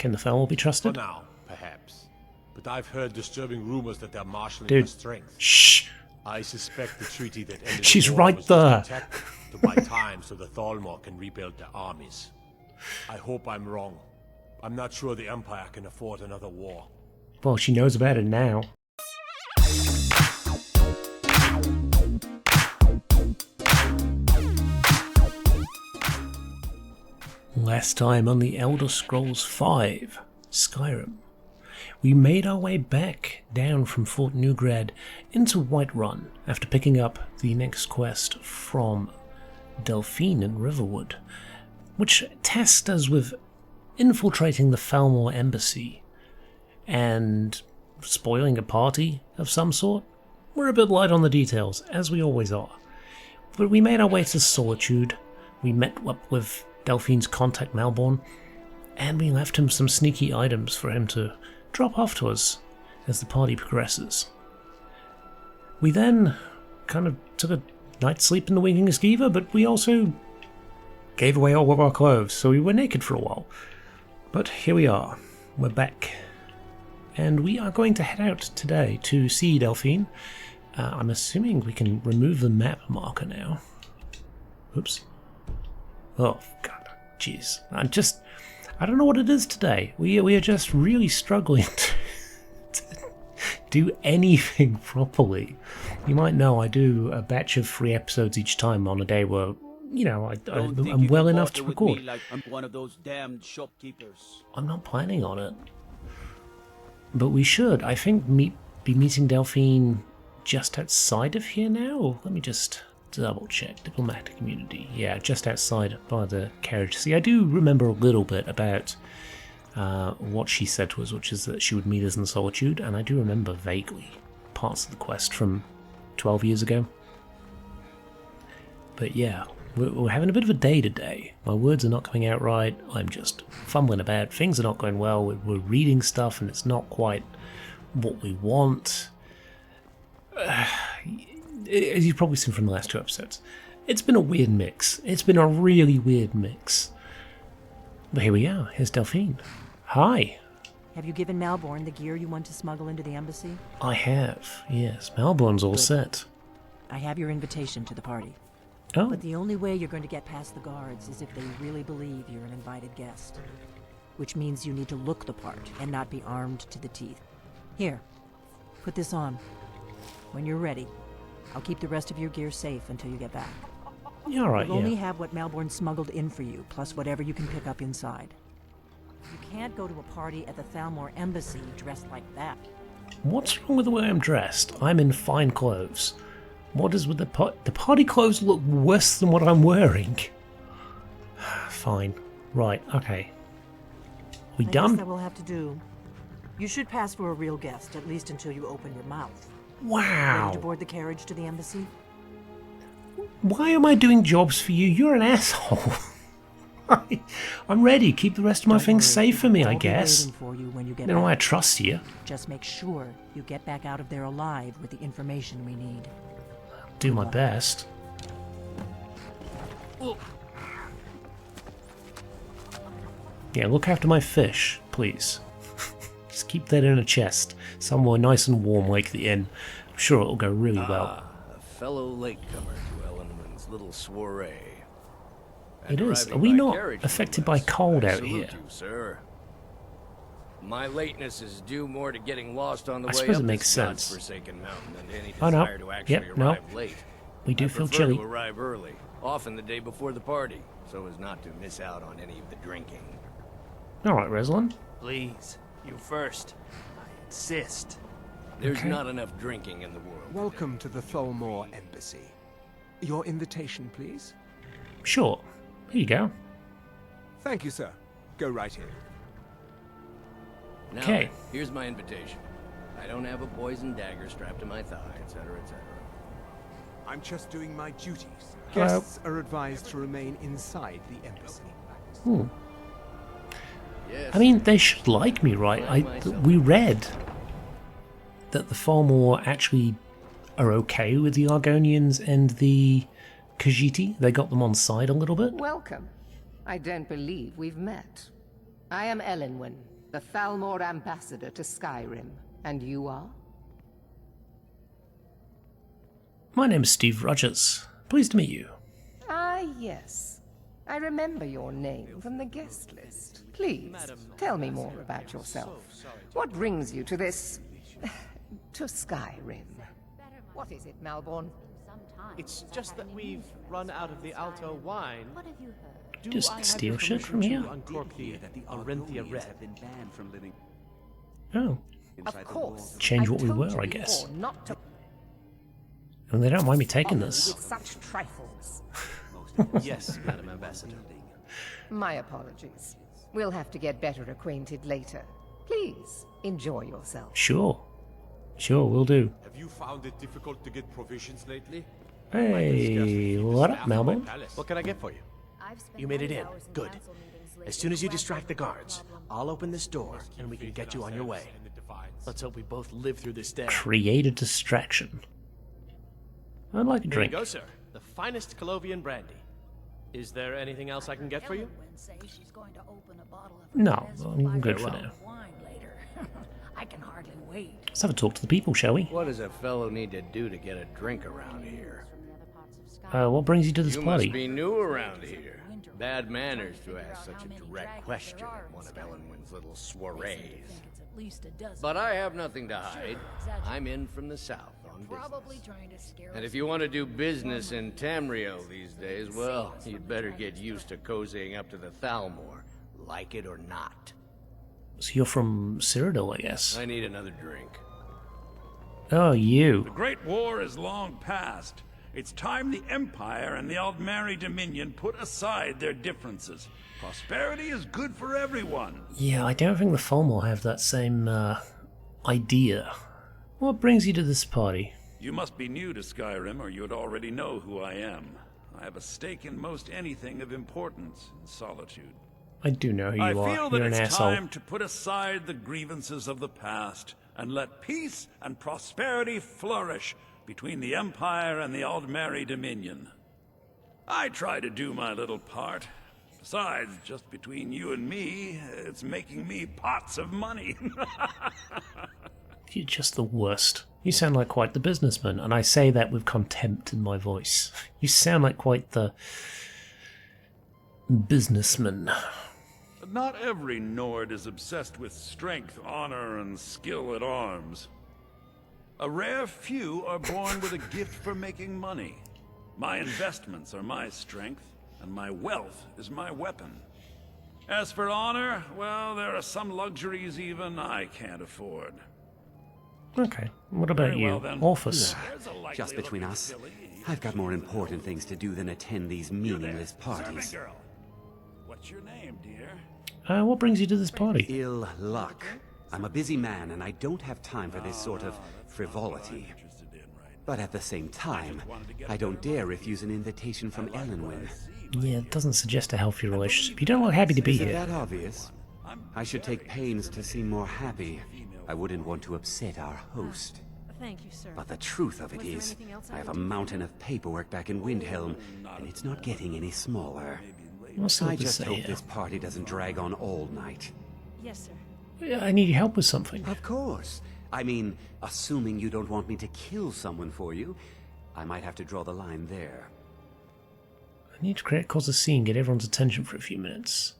Can the Fel be For trusted? now, perhaps. But I've heard disturbing rumors that they're marshalling Dude. their strength. Shh! I suspect the treaty that ended She's the war right was there. just a tactic to buy time so the Thalmor can rebuild their armies. I hope I'm wrong. I'm not sure the Empire can afford another war. Well, she knows about it now. Last time on the Elder Scrolls V, Skyrim, we made our way back down from Fort Newgrad into Whiterun after picking up the next quest from Delphine in Riverwood, which tasked us with infiltrating the Falmor embassy and spoiling a party of some sort. We're a bit light on the details, as we always are. But we made our way to Solitude, we met up with Delphine's contact Malborn, and we left him some sneaky items for him to drop off to us as the party progresses. We then kind of took a night's sleep in the Winking Skeever, but we also gave away all of our clothes, so we were naked for a while. But here we are, we're back. And we are going to head out today to see Delphine. I'm assuming we can remove the map marker now. Oops. Oh, God, jeez. I don't know what it is today. We are just really struggling to do anything properly. You might know I do a batch of 3 episodes each time on a day where, you know, I'm well enough to record. Like I'm one of those damned shopkeepers. I'm not planning on it. But we should, I think, be meeting Delphine just outside of here now. Let me just double check. Diplomatic community. Yeah, just outside by the carriage. See, I do remember a little bit about what she said to us, which is that she would meet us in Solitude, and I do remember vaguely parts of the quest from 12 years ago. But yeah, we're having a bit of a day today. My words are not coming out right. I'm just fumbling about. Things are not going well. We're reading stuff and it's not quite what we want. As you've probably seen from the last 2 episodes, it's been a weird mix. It's been a really weird mix. But here we are. Here's Delphine. Hi. Have you given Malborn the gear you want to smuggle into the embassy? I have, yes. Malborn's all set. I have your invitation to the party. Oh, But the only way you're going to get past the guards is if they really believe you're an invited guest. Which means you need to look the part and not be armed to the teeth. Here, put this on. When you're ready, I'll keep the rest of your gear safe until you get back. yeah, all right, You'll only yeah. have what Malborn smuggled in for you, plus whatever you can pick up inside. You can't go to a party at the Thalmor embassy dressed like that. What's wrong with the way I'm dressed? I'm in fine clothes. What is with the party clothes look worse than what I'm wearing? Fine. Right, okay. We I done? guess that will have to do. You should pass for a real guest, at least until you open your mouth. Ready to Wow. board the carriage to the embassy? Why am I doing jobs for you? You're an asshole. I'm ready. Keep the rest of my Don't things worry, safe for me, I I'll be guess. waiting for you when you I get don't know why I back. trust you. Just make sure you get back out of there alive with the information we need. Do my best. Yeah, look after my fish, please. Just keep that in a chest, somewhere nice and warm like the inn. I'm sure it'll go really well. A fellow latecomer to Ellenman's little soiree. It is. Arriving Are we by not carriage, no affected by less. cold I out salute here? you, sir. My lateness is due more to getting lost on the I way suppose up it makes this sense. godforsaken mountain than any Oh, no. desire to actually Yep, no. arrive late. We do I feel prefer chilly. to arrive early, often the day before the party, so as not to miss out on any of the drinking. Alright, Reslin. Please, you first. I insist. There's Okay. not enough drinking in the world. Welcome to the Thalmor Embassy. Your invitation, please. Sure. Here you go. Thank you, sir. Go right in. Now, Okay. here's my invitation. I don't have a poison dagger strapped to my thigh, etc., etc. I'm just doing my duties. Hello. Guests are advised to remain inside the embassy. Hmm. Yes. I mean, they should like me, right? We read that the Falmor actually are okay with the Argonians and the Khajiit. They got them on side a little bit. Welcome. I don't believe we've met. I am Elenwen, The Thalmor ambassador to Skyrim. And you are? My name is Steve Rogers. Pleased to meet you. Ah, yes. I remember your name from the guest list. Please, tell me more about yourself. What brings you to this... to Skyrim? What is it, Malborn? It's just that we've run out of the Alto wine. What have you heard? Do Just I have steal your shit permission from here? to uncork the Arinthia Red? Oh, Of course. Change what we told were, you I guess. before not to and they don't mind me taking bother this. with such trifles. Yes, Madam Ambassador. My apologies. We'll have to get better acquainted later. Please, enjoy yourself. Sure. Sure, we'll do. Have you found it difficult to get provisions lately? Hey, what up, Melbourne? What can I get for you? You made it in. Good. As soon as you distract the guards, I'll open this door and we can get you on your way. Let's hope we both live through this day. Create a distraction. I'd like a Here you drink. go, sir. The finest Colovian brandy. Is there anything else I can get for you? No, I'm good for Very well. now. I can hardly wait. Let's have a talk to the people, shall we? What does a fellow need to do to get a drink around here? What brings you to this You party? must be new around here. Bad manners to ask such a direct question at one of Ellenwyn's little soirees. But I have nothing to hide. I'm in from the south on business. And if you want to do business in Tamriel these days, well, you'd better get used to cozying up to the Thalmor, like it or not. So you're from Cyrodiil, I guess. I need another drink. Oh, you. The Great War is long past. It's time the Empire and the Aldmeri Dominion put aside their differences. Prosperity is good for everyone. Yeah, I don't think the Thalmor have that same, idea. What brings you to this party? You must be new to Skyrim, or you'd already know who I am. I have a stake in most anything of importance in Solitude. I do know who you I are. feel that You're an it's asshole. time to put aside the grievances of the past and let peace and prosperity flourish between the Empire and the Aldmeri Dominion. I try to do my little part. Besides, just between you and me, it's making me pots of money. You're just the worst. You sound like quite the businessman, and I say that with contempt in my voice. You sound like quite the businessman. Not every Nord is obsessed with strength, honor, and skill at arms. A rare few are born with a gift for making money. My investments are my strength, and my wealth is my weapon. As for honor, well, there are some luxuries even I can't afford. Okay, what about Very you? well, then. Orphus. Just between us, I've got more important things to do than attend these meaningless parties. Servant girl, what's your name, dear? What brings you to this party? Ill luck. I'm a busy man and I don't have time for this sort of frivolity. But at the same time, I don't dare refuse an invitation from Ellenwyn. Yeah, it doesn't suggest a healthy relationship. You don't look happy to be Is it here. that obvious? I should take pains to seem more happy. I wouldn't want to upset our host. Thank you, sir. But the truth of it is, I have a mountain of paperwork back in Windhelm, and it's not getting any smaller. What's there I to just say hope here? this party doesn't drag on all night. Yes, sir. Yeah, I need your help with something. Of course. I mean, assuming you don't want me to kill someone for you, I might have to draw the line there. I need to cause a scene, get everyone's attention for a few minutes.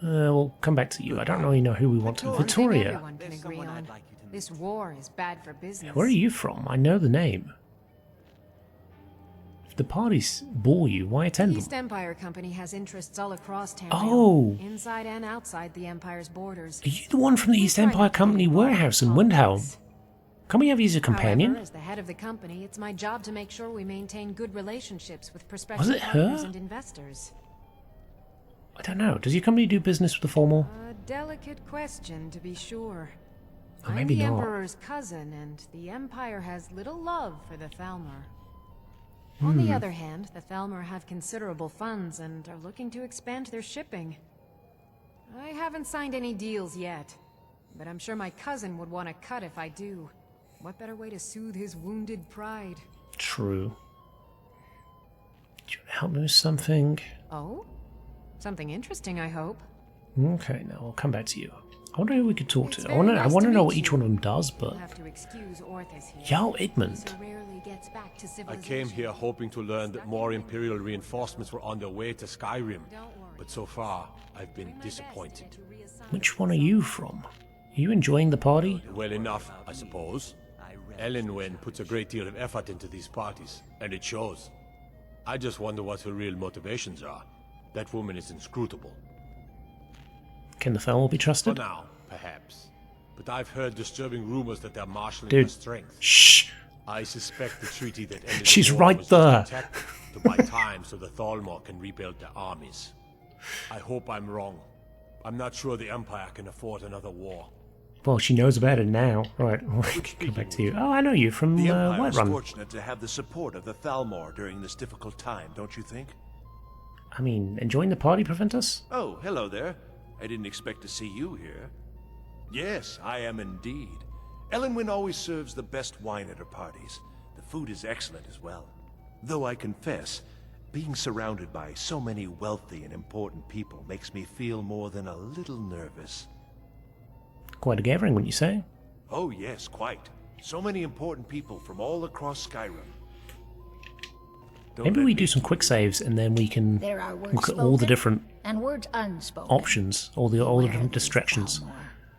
We'll come back to you. I don't really know who we want to... Victoria! Everyone can agree on. This war is bad for business. Where are you from? I know the name. If the parties bore you, why attend The East them? Empire Company has interests all across Tamriel, Oh. inside and outside the Empire's borders. Are you the one from the East Empire Company warehouse in Windhelm? Can we have you as a companion? However, as the head of the company, it's my job to make sure we maintain good relationships with prospective Was it partners her? and investors. I don't know. Does your company do business with the Thalmor? A delicate question, to be sure. Or maybe I'm the not. Emperor's cousin, and the Empire has little love for the Thalmor. On the other hand, the Thalmor have considerable funds and are looking to expand their shipping. I haven't signed any deals yet, but I'm sure my cousin would want a cut if I do. What better way to soothe his wounded pride? True. Do you want to help me with something? Oh? Something interesting, I hope. Okay, now I'll come back to you. I wonder who we could talk to. I want to know what each one of them does, but... Jarl Edmund. I came here hoping to learn that more Imperial reinforcements were on their way to Skyrim, but so far, I've been disappointed. Which one are you from? Are you enjoying the party? Well enough, I suppose. Elenwen puts a great deal of effort into these parties, and it shows. I just wonder what her real motivations are. That woman is inscrutable. Can the Thalmor be trusted? For now, perhaps. But I've heard disturbing rumors that they're marshalling Dude. their strength. Shh! I suspect the treaty that ended She's the war right was there. just a tactic to buy time so the Thalmor can rebuild their armies. I hope I'm wrong. I'm not sure the Empire can afford another war. Well, she knows about it now. Right, come back to you. Oh, I know you from The Empire is Whiterun. fortunate to have the support of the Thalmor during this difficult time, don't you think? I mean, enjoying the party, Preventus? Oh, hello there. I didn't expect to see you here. Yes, I am indeed. Elenwen always serves the best wine at her parties. The food is excellent as well. Though I confess, being surrounded by so many wealthy and important people makes me feel more than a little nervous. Quite a gathering, wouldn't you say? Oh yes, quite. So many important people from all across Skyrim. Maybe we do some quick saves and then we can There are words look at all the spoken different and words unspoken. options, all the different distractions.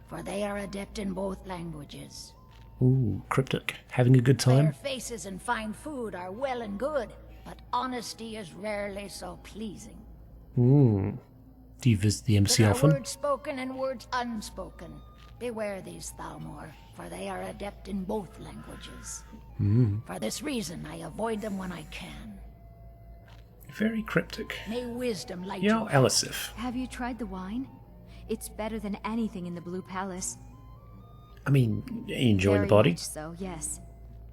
For they are adept in both languages. Ooh, cryptic. Having a good Fair time? faces and fine food are well and good, but honesty is rarely so pleasing. Do you visit the MC There are often? words spoken and words unspoken. Beware these Thalmor, for they are adept in both languages. For this reason, I avoid them when I can. Very cryptic. May wisdom light Yeah, your Elisif. Have you tried the wine? It's better than anything in the Blue Palace. I mean, you enjoying the Very party? much so, yes.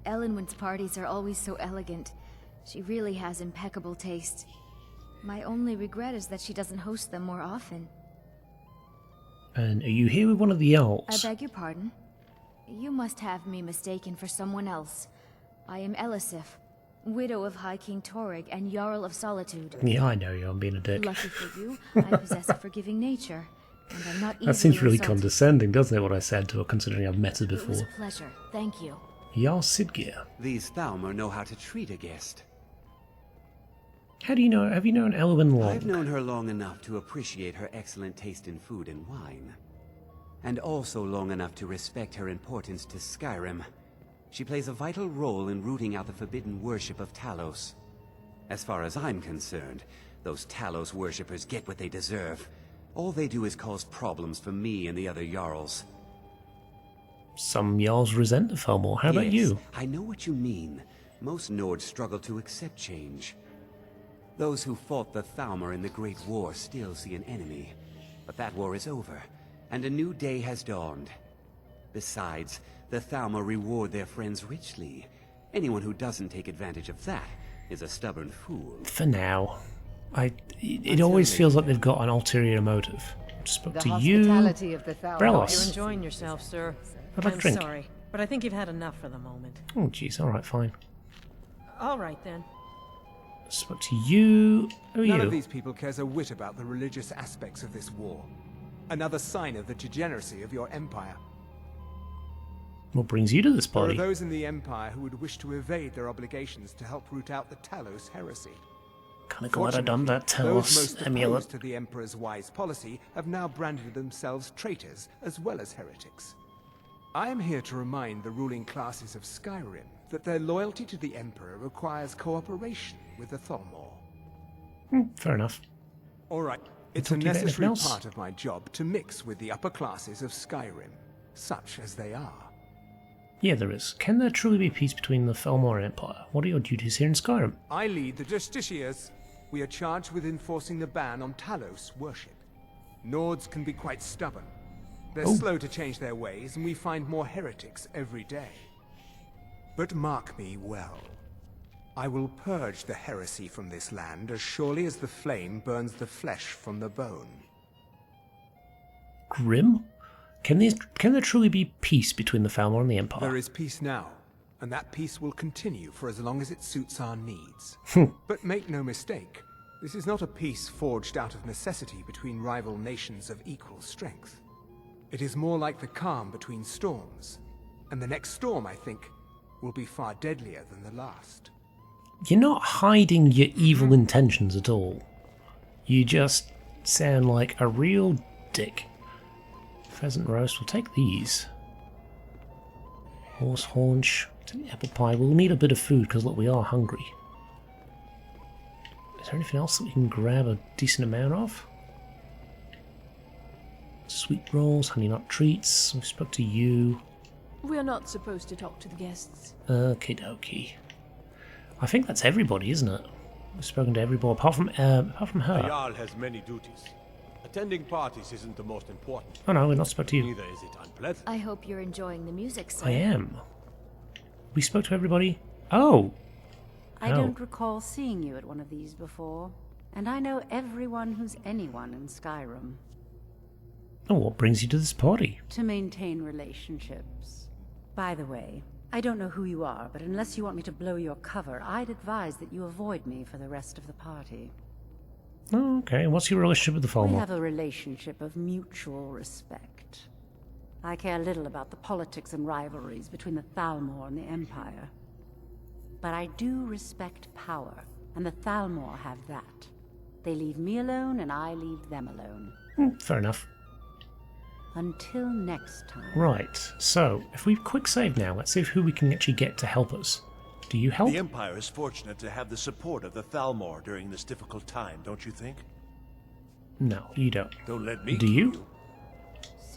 Elenwen's parties are always so elegant. She really has impeccable taste. My only regret is that she doesn't host them more often. And are you here with one of the I elves? beg your pardon? You must have me mistaken for someone else. I am Elisif, widow of High King Torrig and Jarl of Solitude. Yeah, I know you. I'm being a dick. Lucky for you, I possess a forgiving nature, and I'm not easily That seems really insulted. condescending, doesn't it, what I said to her, considering I've met her It was before. a pleasure, thank you. Jarl Sidgeir. These Thalmor know how to treat a guest. How do you know? Have you known Elwyn long? I've known her long enough to appreciate her excellent taste in food and wine. And also long enough to respect her importance to Skyrim. She plays a vital role in rooting out the forbidden worship of Talos. As far as I'm concerned, those Talos worshippers get what they deserve. All they do is cause problems for me and the other Jarls. Some Jarls resent the Thalmor. How about you? I know what you mean. Most Nords struggle to accept change. Those who fought the Thalmor in the Great War still see an enemy. But that war is over, and a new day has dawned. Besides, the Thalmor reward their friends richly. Anyone who doesn't take advantage of that is a stubborn fool. For now. It always feels like they've got an ulterior motive. Spoke to you. Hospitality of the Thalmor. You're Brelos. enjoying yourself, sir. I'd like a I'm drink. sorry, but I think you've had enough for the moment. Oh, jeez. All right, fine. All right, then. Spoke to you. Who are None you? of these people cares a whit about the religious aspects of this war. Another sign of the degeneracy of your empire. What brings you to this There are party? those in the empire who would wish to evade their obligations to help root out the Talos heresy. Kind of glad I done that. Those Talos most amulet. opposed to the Emperor's wise policy have now branded themselves traitors as well as heretics. I am here to remind the ruling classes of Skyrim that their loyalty to the Emperor requires cooperation with the Thalmor. Fair enough. All right, it's talk a to you about necessary anything else? part of my job to mix with the upper classes of Skyrim, such as they are. Yeah, there is. Can there truly be peace between the Thalmor and Empire? What are your duties here in Skyrim? I lead the Justiciars. We are charged with enforcing the ban on Talos worship. Nords can be quite stubborn. They're slow to change their ways, and we find more heretics every day. But mark me well. I will purge the heresy from this land as surely as the flame burns the flesh from the bone. Grim? Can there truly be peace between the Thalmor and the Empire? There is peace now, and that peace will continue for as long as it suits our needs. But make no mistake, This is not a peace forged out of necessity between rival nations of equal strength. It is more like the calm between storms. And the next storm, I think, will be far deadlier than the last. You're not hiding your evil intentions at all. You just sound like a real dick. Pheasant roast, we'll take these. Horse haunch, apple pie. We'll need a bit of food because look, we are hungry. Is there anything else that we can grab a decent amount of? Sweet rolls, honey nut treats. We spoke to you. We're not supposed to talk to the guests. Okie dokie. I think that's everybody, isn't it? We've spoken to everybody apart from her. The Jarl has many duties. Attending parties isn't the most important. Oh no, we're not spoke to you. Neither is it unpleasant. I hope you're enjoying the music, sir. I am. We spoke to everybody. Oh. I don't recall seeing you at one of these before, and I know everyone who's anyone in Skyrim. Oh, what brings you to this party? To maintain relationships. By the way, I don't know who you are, but unless you want me to blow your cover, I'd advise that you avoid me for the rest of the party. Oh, okay. What's your relationship with the We Falmer? have a relationship of mutual respect. I care little about the politics and rivalries between the Thalmor and the Empire. But I do respect power, and the Thalmor have that. They leave me alone, and I leave them alone. Fair enough. Until next time. Right, so, if we quick save now, let's see who we can actually get to help us. Do you help? The Empire is fortunate to have the support of the Thalmor during this difficult time, don't you think? No, you don't. Don't let me. Do you?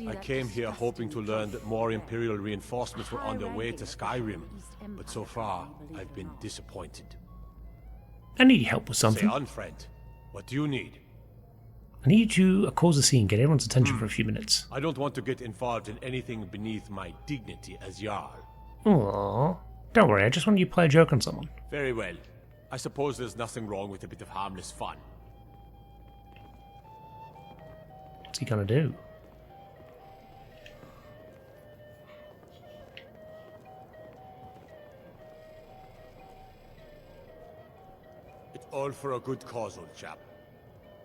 I came here hoping to learn that more Imperial reinforcements were on their way to Skyrim, but so far, I've been disappointed. I need help with something. Say on, friend. What do you need? I need you to cause a scene, get everyone's attention for a few minutes. I don't want to get involved in anything beneath my dignity as Jarl. Aww. Don't worry, I just wanted you to play a joke on someone. Very well. I suppose there's nothing wrong with a bit of harmless fun. What's he gonna do? It's all for a good cause, old chap.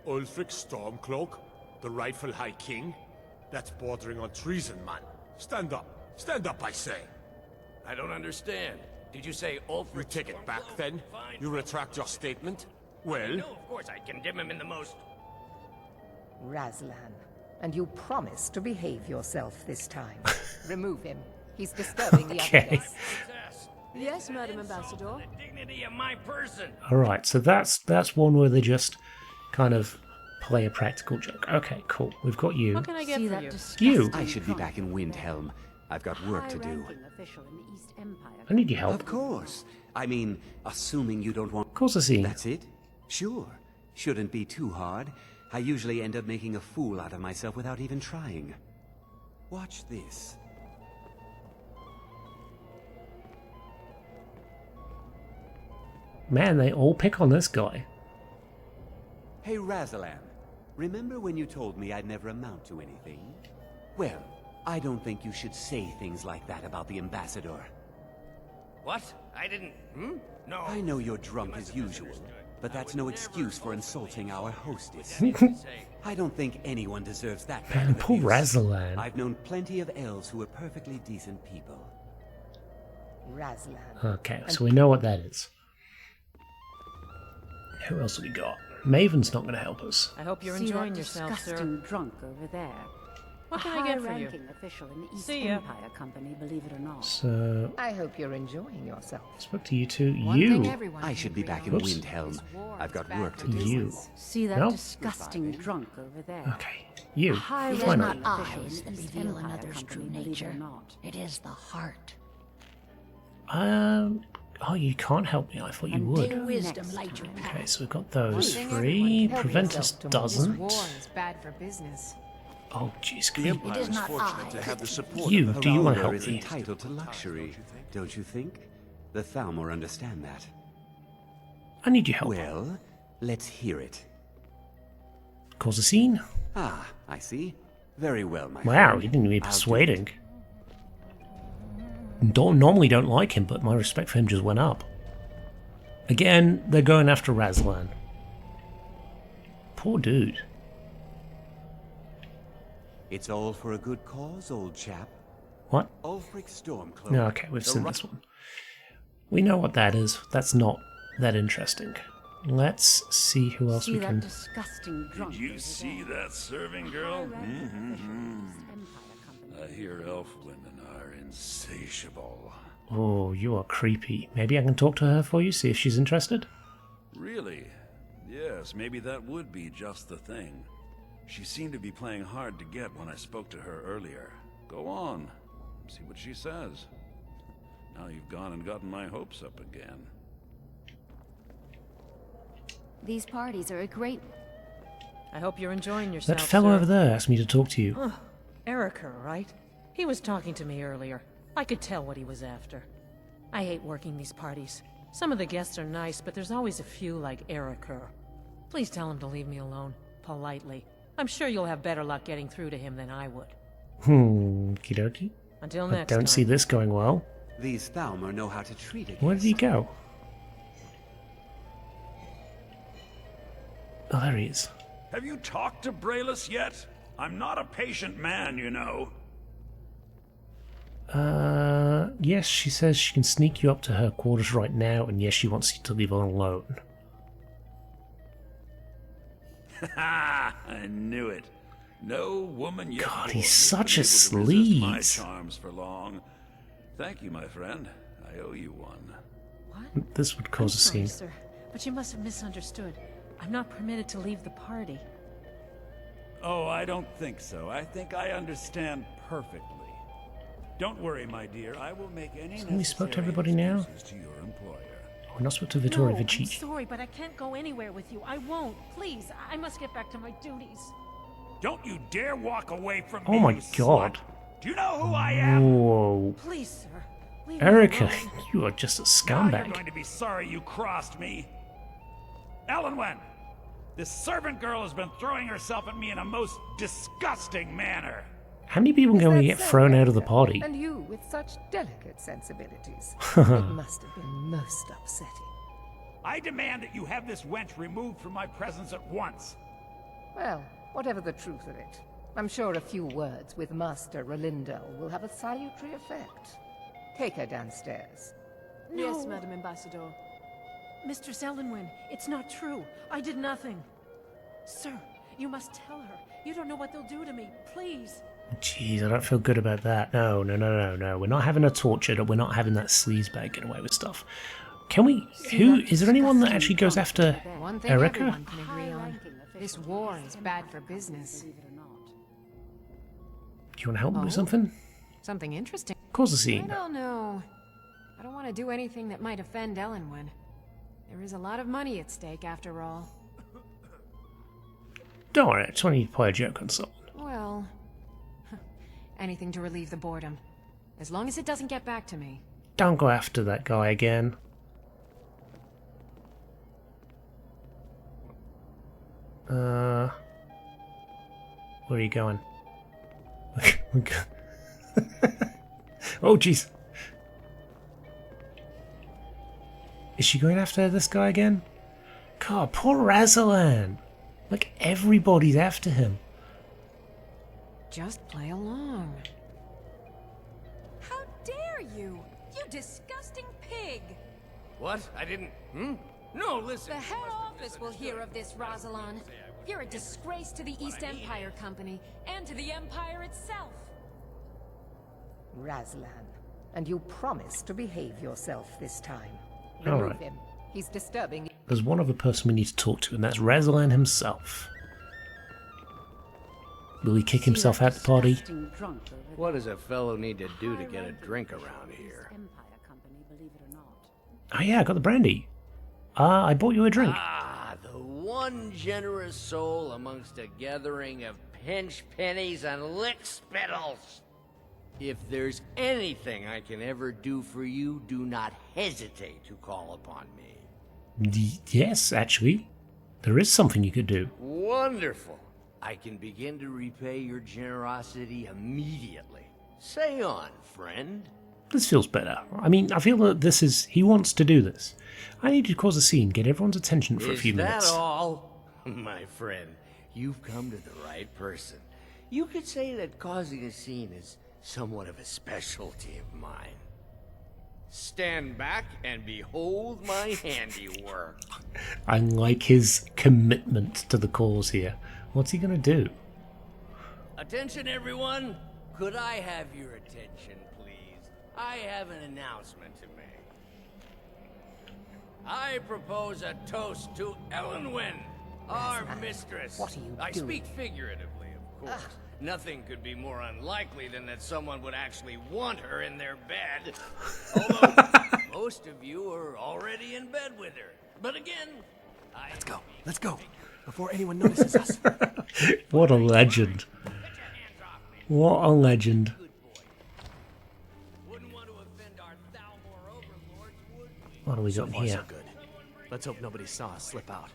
Ulfric Stormcloak, the rightful High King? That's bordering on treason, man. Stand up. Stand up, I say. I don't understand. Did you say Ulfric? You take it back, then? You retract your statement? Well? No, of course I condemn him in the most... Razlan, and you promise to behave yourself this time. Remove him. He's disturbing the other guests. Yes, Madam Ambassador. The dignity of my person. Alright, so that's one where they just kind of play a practical joke. Okay, cool. We've got you. What can I get for you? You! I should be back in Windhelm. I've got work to do. I need your help. Of course. I mean, assuming you don't want... Of course I see. That's it? Sure. Shouldn't be too hard. I usually end up making a fool out of myself without even trying. Watch this. Man, they all pick on this guy. Hey, Razalan. Remember when you told me I'd never amount to anything? Well, I don't think you should say things like that about the Ambassador. What? I didn't... No. I know you're drunk as usual, but that's no excuse for insulting our hostess. I don't think anyone deserves that kind Man, of poor abuse. Razalan. I've known plenty of elves who are perfectly decent people. Razlan. Okay, so we know what that is. Who else have we got? Maven's not going to help us. I hope you're enjoying yourself, sir. Disgusting drunk over there. What can I get for you? High-ranking official in the East See ya. Empire Company, believe it or not. So, I hope you're enjoying yourself. spoke to you two. One thing You! everyone I can should be agree back on in Whoops. Windhelm. is war I've is got bad work for to do. You. See that No? disgusting drunk over there? Okay, you. It is High-ranking not official eyes in that the East reveal Empire another's Company, true believe it or nature. not. It is the heart. Oh, you can't help me. I thought you would. May wisdom light your path. Okay, so we've got those One thing three. everyone can Preventus This doesn't. war is bad for business. Oh, jeez. The can Empire is is not fortunate I. to have the support You, of the do you want to Thalmor help is me? entitled to luxury, don't you think? The Thalmor understand that. I need your help. Well, let's hear it. Cause a scene? Ah, I see. Very well, my Wow, friend. he didn't need I'll do persuading. Normally don't like him, but my respect for him just went up. Again, they're going after Razlan. poor dude. It's all for a good cause, old chap. What? Ulfric Stormcloak. No, okay, we've seen this one. We know what that is. That's not that interesting. Let's see who else we can... Disgusting drunk. Did you see that serving girl? I hear elf women are insatiable. Oh, you are creepy. Maybe I can talk to her for you, see if she's interested? Really? Yes, maybe that would be just the thing. She seemed to be playing hard to get when I spoke to her earlier. Go on. See what she says. Now you've gone and gotten my hopes up again. These parties are a great... I hope you're enjoying yourself, That fellow sir. over there asked me to talk to you. Oh, Erica, right? He was talking to me earlier. I could tell what he was after. I hate working these parties. Some of the guests are nice, but there's always a few like Erica. Please tell him to leave me alone, politely. I'm sure you'll have better luck getting through to him than I would. Okie dokie. Until I next don't time. see this going well. These Thalmor know how to treat it. Where did he go? Oh, there he is. Have you talked to Braylus yet? I'm not a patient man, you know. Yes, she says she can sneak you up to her quarters right now, and yes, she wants you to leave her alone. Ha! I knew it. No woman yet. God, born he's has such been a able to resist my sleaze. charms for long. Thank you, my friend. I owe you one. What? This would cause a Sorry, scene. sir, but you must have misunderstood. I'm not permitted to leave the party. Oh, I don't think so. I think I understand perfectly. Don't worry, my dear. I will make any So we spoke to necessary everybody now? excuses to your employer. We're not spoke to Vittoria No, I'm Vici. sorry, but I can't go anywhere with you. I won't. Please, I must get back to my duties. Don't you dare walk away from Oh me, my you god. slut. Do you know who I am? Whoa. Please, sir. Leave me Erica, alone. you are just a Now you're scumbag. going to be sorry you crossed me. Elenwen, this servant girl has been throwing herself at me in a most disgusting manner. How many people can we get thrown out of the party? And you with such delicate sensibilities. It must have been most upsetting. I demand that you have this wench removed from my presence at once. Well, whatever the truth of it, I'm sure a few words with Master Rolindel will have a salutary effect. Take her downstairs. No. Yes, Madam Ambassador. Mistress Elenwen, it's not true. I did nothing. Sir, you must tell her. You don't know what they'll do to me. Please. Jeez, I don't feel good about that. No. We're not having her tortured, or we're not having that sleazebag get away with stuff. Can we... Is there anyone that actually goes after One thing Erica? everyone can agree on. This war is bad for business. Do you want to help me with something? Something interesting. Cause a I scene. don't know. I don't want to do anything that might offend Elenwen. There is a lot of money at stake, after all. Don't worry, I just want you to play a joke on someone. Well, anything to relieve the boredom. As long as it doesn't get back to me. Don't go after that guy again. Where are you going? Oh, jeez. Is she going after this guy again? God, poor Razalan. Like, everybody's after him. Just play along. How dare you! You disgusting pig! What? I didn't... No, listen. The head office will hear of this, Razalan. You're a disgrace to the East Empire Company, and to the Empire itself. Razlan, and you promise to behave yourself this time. All Remove right. him. He's disturbing. There's one other person we need to talk to, and that's Razalan himself. Will he kick himself out the party? What does a fellow need to do to get a drink around here? Oh yeah, I got the brandy. I bought you a drink. Ah, the one generous soul amongst a gathering of pinch pennies and lick spittles. If there's anything I can ever do for you, do not hesitate to call upon me. Yes, actually. There is something you could do. Wonderful. I can begin to repay your generosity immediately. Say on, friend. This feels better. I mean, I feel that he wants to do this. I need to cause a scene, get everyone's attention for a few minutes. Is that all? My friend, you've come to the right person. You could say that causing a scene is somewhat of a specialty of mine. Stand back and behold my handiwork. I like his commitment to the cause here. What's he gonna do? Attention, everyone. Could I have your attention, please? I have an announcement to make. I propose a toast to Elenwen, our mistress. What are you I doing? speak figuratively, of course. Nothing could be more unlikely than that someone would actually want her in their bed. Although most of you are already in bed with her. But again, Let's go. Before anyone notices us. What a legend. What a legend. What do we got So far, here? so good. Let's hope nobody saw us slip out.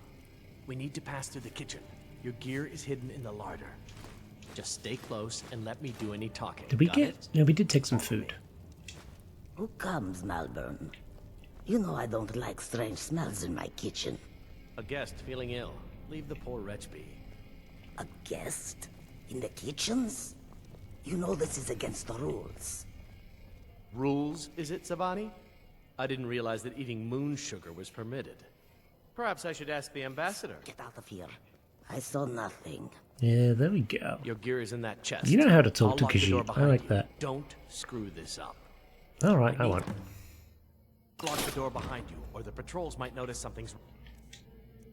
We need to pass through the kitchen. Your gear is hidden in the larder. Just stay close and let me do any talking. Did we Got get... it? No, we did take some food. Who comes, Malvern? You know I don't like strange smells in my kitchen. A guest feeling ill. Leave the poor wretch be. A guest? In the kitchens? You know this is against the rules. Rules, is it, Sabani? I didn't realize that eating moon sugar was permitted. Perhaps I should ask the ambassador. Get out of here. I saw nothing. Yeah, there we go. Your gear is in that chest. You know how to talk I'll to lock the door Khajiit. I behind like you. that. Don't screw this up. Alright, I won't. Lock the door behind you, or the patrols might notice something's...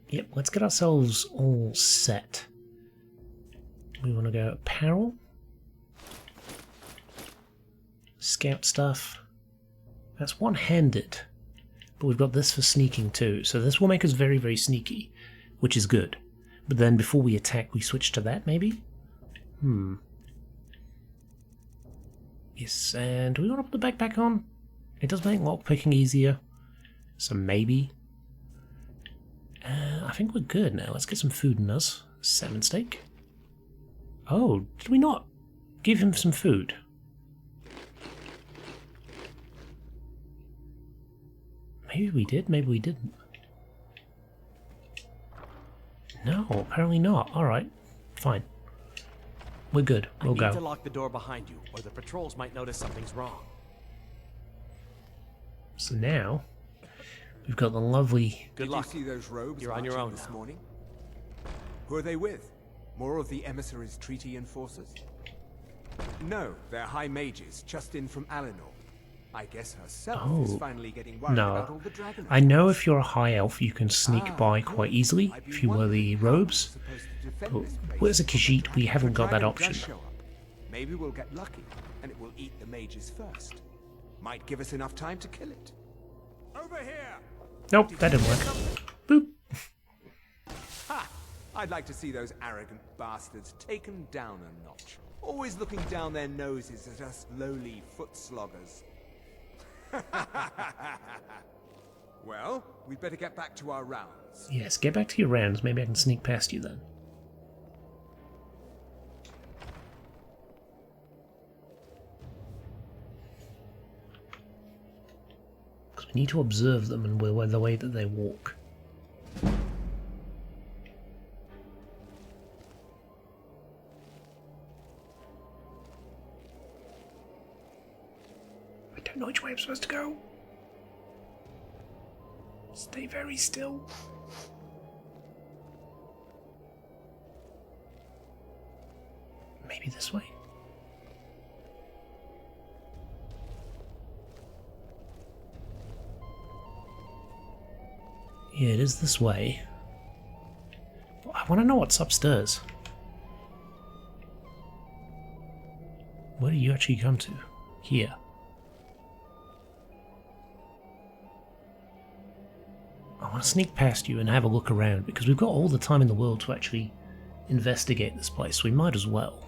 Yep, let's get ourselves all set. We want to go apparel. Scout stuff. That's one-handed. But we've got this for sneaking too. So this will make us very, very sneaky, which is good. But then before we attack, we switch to that, maybe? Yes, and do we want to put the backpack on? It does make lockpicking easier. So maybe. I think we're good now. Let's get some food in us. Salmon steak. Oh, did we not give him some food? Maybe we did, maybe we didn't. No, apparently not. Alright, fine. We're good. We'll I need to go. lock the door behind you, or the patrols might notice something's wrong. So now, we've got the lovely... Did you see those robes You're on your marching own this now. morning? Who are they with? More of the emissaries' treaty enforcers? No, they're high mages, just in from Alinor. I guess herself is finally getting worried about all No. the dragon. I know if you're a high elf, you can sneak by quite easily if you wear the robes. But as a Khajiit, we haven't got that Dragon option. does show up. Maybe we'll get lucky, and it will eat the mages first. Might give us enough time to kill it. Over here! Nope, that didn't work. Boop. Ha! I'd like to see those arrogant bastards taken down a notch. Always looking down their noses at us lowly foot sloggers. Well, we'd better get back to our rounds. Yes, get back to your rounds. Maybe I can sneak past you then. Because we need to observe them and the way that they walk. I don't know which way I'm supposed to go. Stay very still. Maybe this way? Yeah, it is this way. But I want to know what's upstairs. Where do you actually come to? Here. I want to sneak past you and have a look around because we've got all the time in the world to actually investigate this place. We might as well.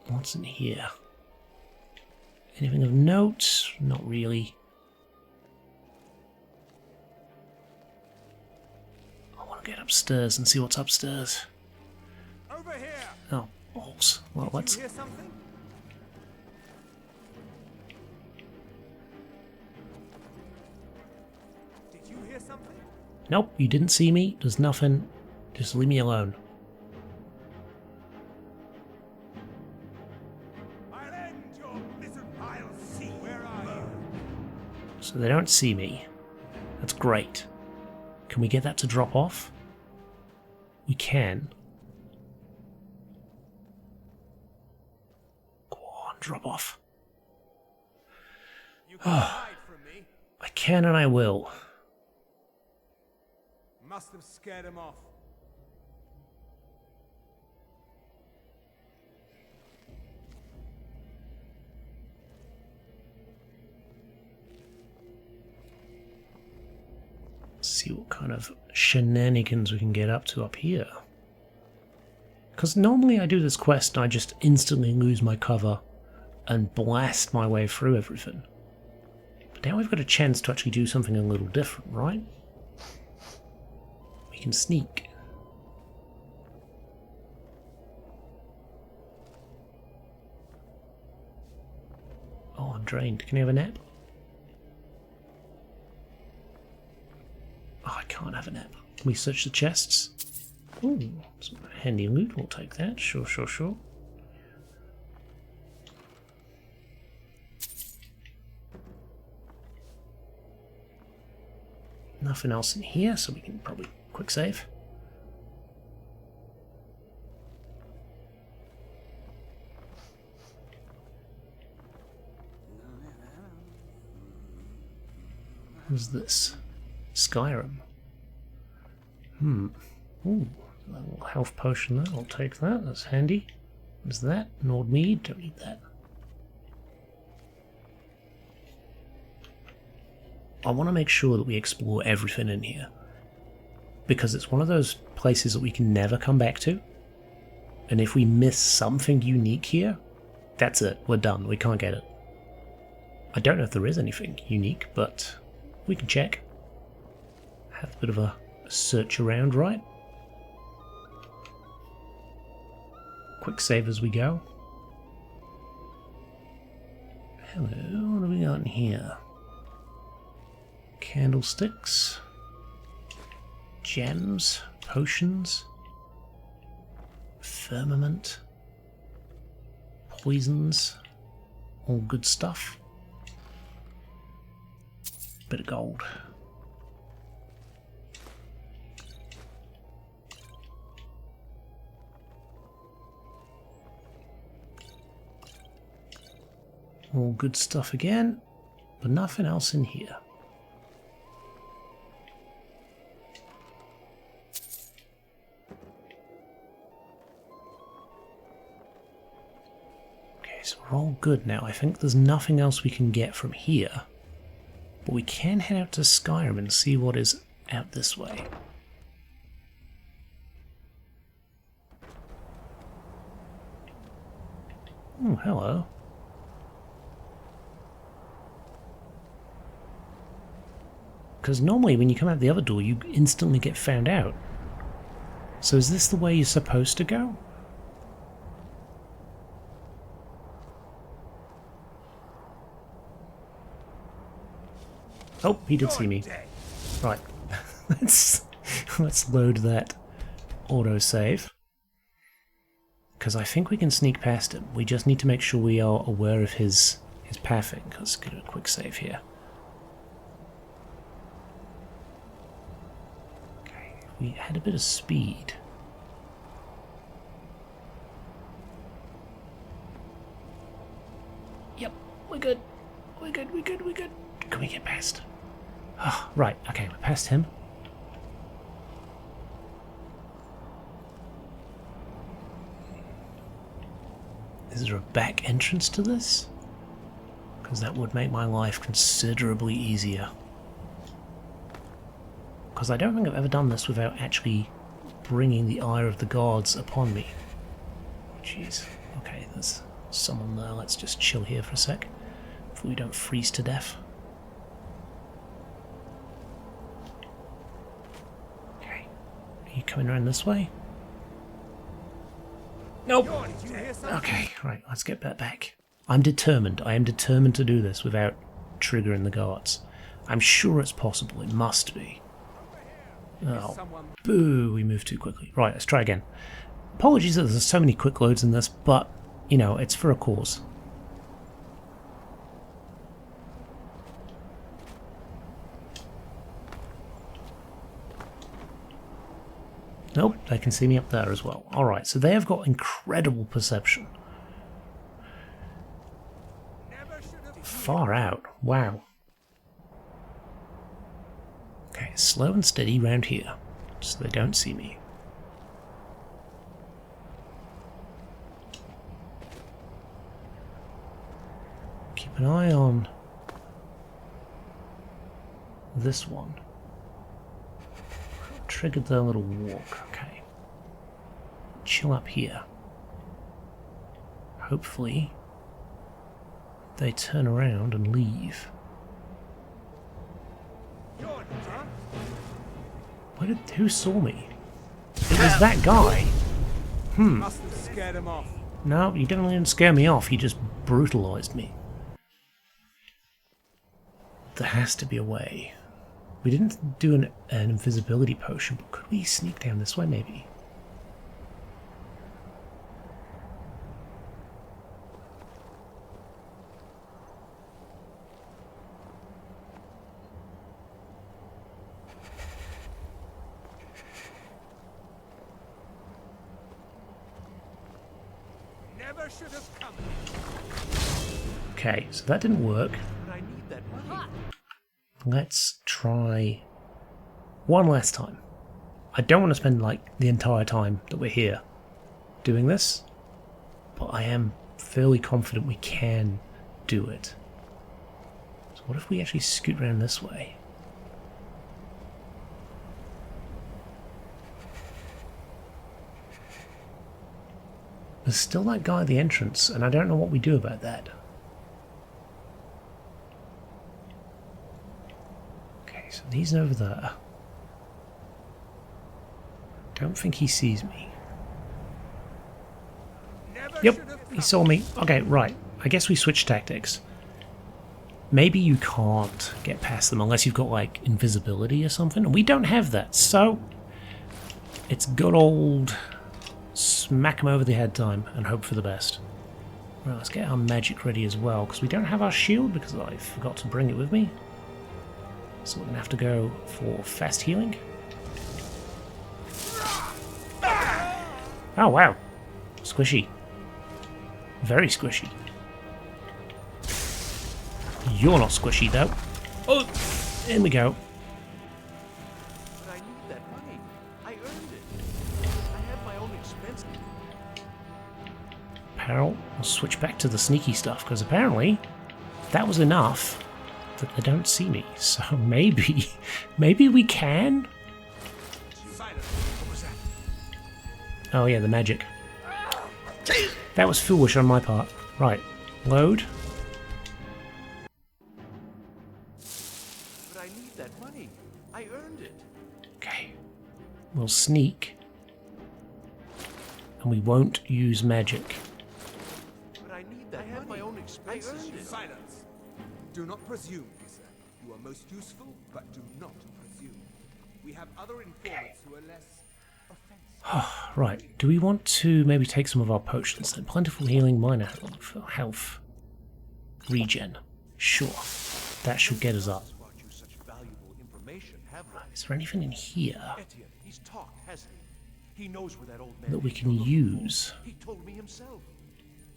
What's in here? Anything of note? Not really. I want to get upstairs and see what's upstairs. Over here! Oh, balls. Well, let's... You hear something? something? Nope, you didn't see me. There's nothing. Just leave me alone. I'll end your miserable see. Where are you? So they don't see me. That's great. Can we get that to drop off? We can. Go on, drop off. You can hide from me. I can and I will. Must have scared him off. See what kind of shenanigans we can get up to up here. Because normally I do this quest and I just instantly lose my cover and blast my way through everything. But now we've got a chance to actually do something a little different, right? We can sneak. Oh, I'm drained. Can you have a nap? Oh, I can't have a nap. Can we search the chests? Ooh, some handy loot. We'll take that. Sure, sure, sure. Nothing else in here, so we can probably quick save. What's this? Skyrim. Ooh, a little health potion there. I'll take that. That's handy. What's that? Nord mead. Don't need that. I want to make sure that we explore everything in here, because it's one of those places that we can never come back to, and if we miss something unique here, that's it. We're done. We can't get it. I don't know if there is anything unique, but we can check. Have a bit of a search around, right? Quick save as we go. Hello, what have we got in here? Candlesticks, gems, potions, firmament, poisons, all good stuff. Bit of gold. All good stuff again, but nothing else in here. So we're all good now. I think there's nothing else we can get from here. But we can head out to Skyrim and see what is out this way. Oh, hello. Because normally when you come out the other door, you instantly get found out. So is this the way you're supposed to go? Oh, he did see me. Right. let's load that autosave. Because I think we can sneak past him. We just need to make sure we are aware of his pathing. Let's get a quick save here. Okay, we had a bit of speed. Yep, we're good. We're good, we're good, we're good. Can we get past? Oh, right, okay, we're past him. Is there a back entrance to this? Because that would make my life considerably easier. Because I don't think I've ever done this without actually bringing the ire of the gods upon me. Jeez. Okay, there's someone there. Let's just chill here for a sec before we don't freeze to death. Okay. Are you coming around this way? Nope. Okay, right, let's get that back. I'm determined. I am determined to do this without triggering the guards. I'm sure it's possible. It must be. Oh, boo, we moved too quickly. Right, let's try again. Apologies that there's so many quick loads in this, but, you know, it's for a cause. Nope, they can see me up there as well. Alright, so they have got incredible perception. Far out. Wow. Okay, slow and steady round here, so they don't see me. Keep an eye on this one. Triggered their little walk, okay. Chill up here. Hopefully they turn around and leave. Who saw me? It was that guy. Must have scared him off. No, he didn't scare me off, he just brutalized me. There has to be a way. We didn't do an invisibility potion, but could we sneak down this way maybe? Never should have come. Okay, so that didn't work. Let's try one last time. I don't want to spend like the entire time that we're here doing this, but I am fairly confident we can do it. So what if we actually scoot around this way? There's still that guy at the entrance, and I don't know what we do about that. So he's over there. Don't think he sees me. Yep, he saw me. Okay, right. I guess we switch tactics. Maybe you can't get past them unless you've got, like, invisibility or something. And we don't have that, so it's good old smack him over the head time and hope for the best. Right, let's get our magic ready as well, because we don't have our shield because I forgot to bring it with me. So we're going to have to go for fast healing. Oh wow, squishy. Very squishy. You're not squishy though. Oh, in we go. But I need that money. I earned it. I have my own expenses. Apparel, we'll switch back to the sneaky stuff, because apparently that was enough that they don't see me. So maybe we can? Oh yeah, the magic. That was foolish on my part. Right, load. But I need that money. I earned it. Okay. We'll sneak. And we won't use magic. But I need that I have my own expenses. Silence. Do not presume, Gissa. You are most useful, but do not presume. We have other informants who are less offensive. Right, do we want to maybe take some of our potions then? Plentiful healing, minor health, regen. Sure, that should get us up. Is there anything in here that we can use? He told me himself.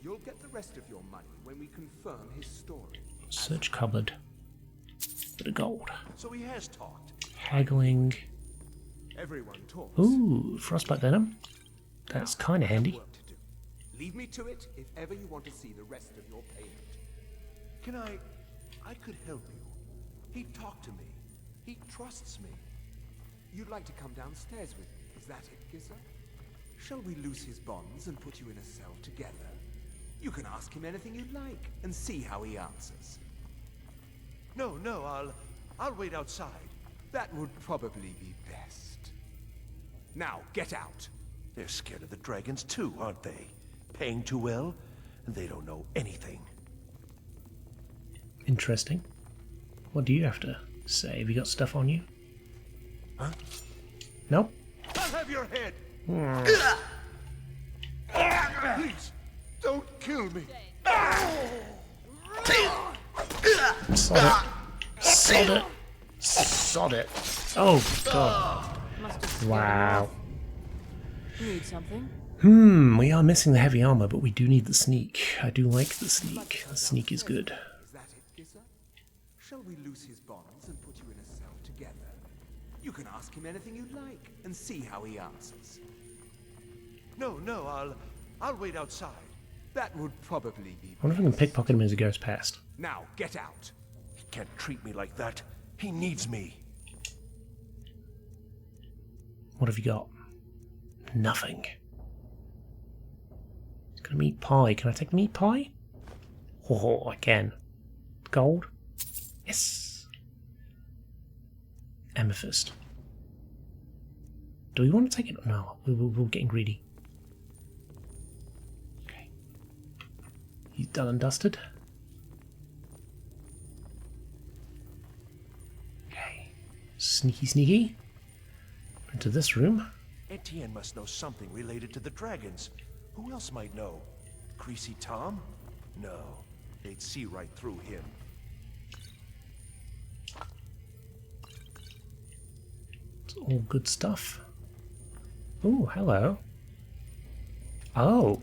You'll get the rest of your money when we confirm his story. Search cupboard. Bit of gold. So he has talked. Haggling. Everyone talks. Ooh, frostbite venom. That's kind of handy. Leave me to it if ever you want to see the rest of your payment. Can I could help you. He talked to me. He trusts me. You'd like to come downstairs with me, is that it, Gissa? Shall we loose his bonds and put you in a cell together? You can ask him anything you'd like and see how he answers. No, I'll wait outside. That would probably be best. Now, get out. They're scared of the dragons too, aren't they? Paying too well? They don't know anything. Interesting. What do you have to say? Have you got stuff on you? Huh? Nope. I'll have your head. Please, don't kill me. Sod it. Sod it. Sod it. Oh, God. Wow. Need something? We are missing the heavy armor, but we do need the sneak. I do like the sneak. The sneak is good. Is that it, Gissa? Shall we loose his bonds and put you in a cell together? You can ask him anything you'd like and see how he answers. No, I'll wait outside. That would probably be. I wonder if we can pickpocket him as he goes past. Now, get out. He can't treat me like that. He needs me. What have you got? Nothing. Got a meat pie. Can I take the meat pie? Oh, I can. Gold? Yes. Amethyst. Do we want to take it? No, we're getting greedy. Okay. He's done and dusted. Okay. Sneaky, sneaky. Into this room. Etienne must know something related to the dragons. Who else might know? Greasy Tom? No, they'd see right through him. It's all good stuff. Oh, hello. Oh.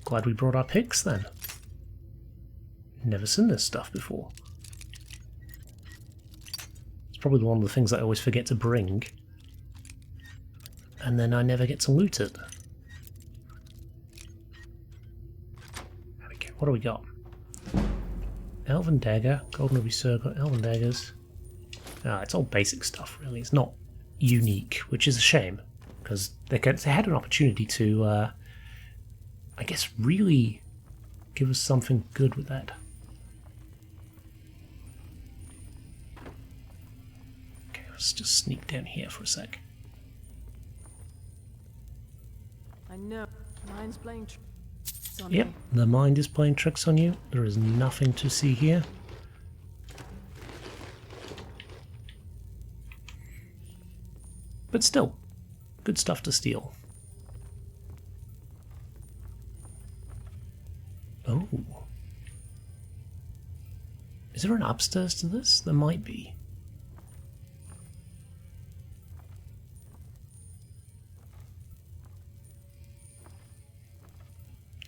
Glad we brought our picks then. Never seen this stuff before. It's probably one of the things that I always forget to bring. And then I never get to loot it. Okay, what do we got? Elven dagger, golden ruby circle, elven daggers. Ah, it's all basic stuff really. It's not unique, which is a shame because they had an opportunity to, I guess, really give us something good with that. Okay, let's just sneak down here for a sec. I know. Mine's playing tricks on Yep, me. the mind is playing tricks on you. There is nothing to see here. But still, good stuff to steal. Oh. Is there an upstairs to this? There might be.